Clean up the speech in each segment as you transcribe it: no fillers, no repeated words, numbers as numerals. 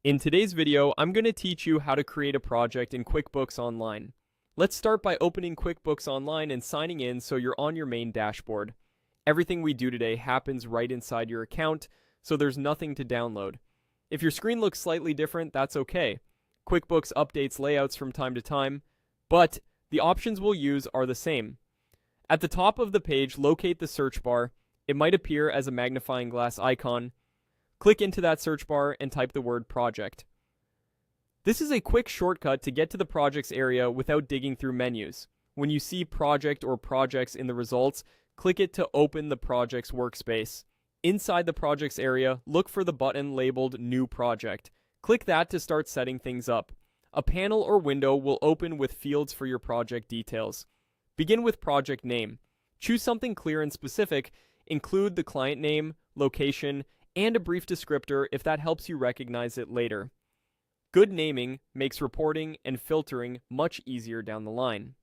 In today's video, I'm going to teach you how to create a project in QuickBooks Online. Let's start by opening QuickBooks Online and signing in so you're on your main dashboard. Everything we do today happens right inside your account, so there's nothing to download. If your screen looks slightly different, that's okay. QuickBooks updates layouts from time to time, but the options we'll use are the same. At the top of the page, locate the search bar. It might appear as a magnifying glass icon. Click into that search bar and type the word project. This is a quick shortcut to get to the projects area without digging through menus. When you see project or projects in the results, click it to open the projects workspace. Inside the projects area, look for the button labeled New Project. Click that to start setting things up. A panel or window will open with fields for your project details. Begin with project name. Choose something clear and specific. Include the client name, location, and a brief descriptor if that helps you recognize it later. Good naming makes reporting and filtering much easier down the line.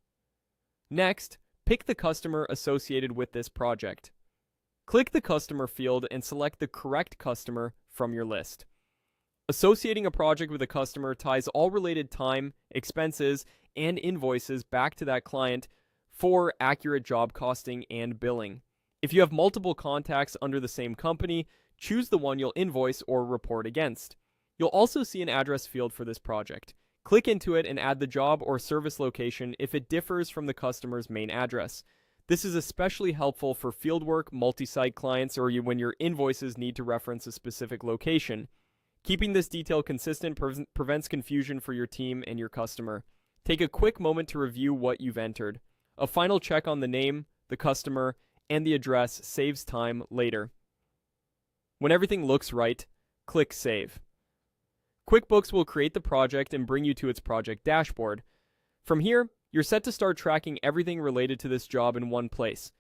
Next, pick the customer associated with this project. Click the customer field and select the correct customer from your list. Associating a project with a customer ties all related time, expenses, and invoices back to that client for accurate job costing and billing. If you have multiple contacts under the same company, choose the one you'll invoice or report against. You'll also see an address field for this project. Click into it and add the job or service location if it differs from the customer's main address. This is especially helpful for fieldwork, multi-site clients, or when your invoices need to reference a specific location. Keeping this detail consistent prevents confusion for your team and your customer. Take a quick moment to review what you've entered. A final check on the name, the customer, and the address saves time later. When everything looks right, click Save. QuickBooks will create the project and bring you to its project dashboard. From here, you're set to start tracking everything related to this job in one place.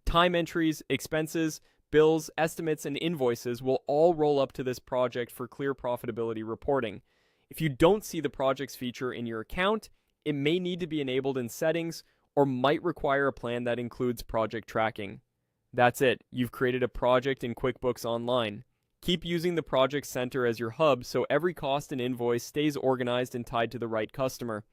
Time entries, expenses, bills, estimates, and invoices will all roll up to this project for clear profitability reporting. If you don't see the projects feature in your account, it may need to be enabled in settings or might require a plan that includes project tracking. That's it. You've created a project in QuickBooks Online. Keep using the Project Center as your hub so every cost and invoice stays organized and tied to the right customer.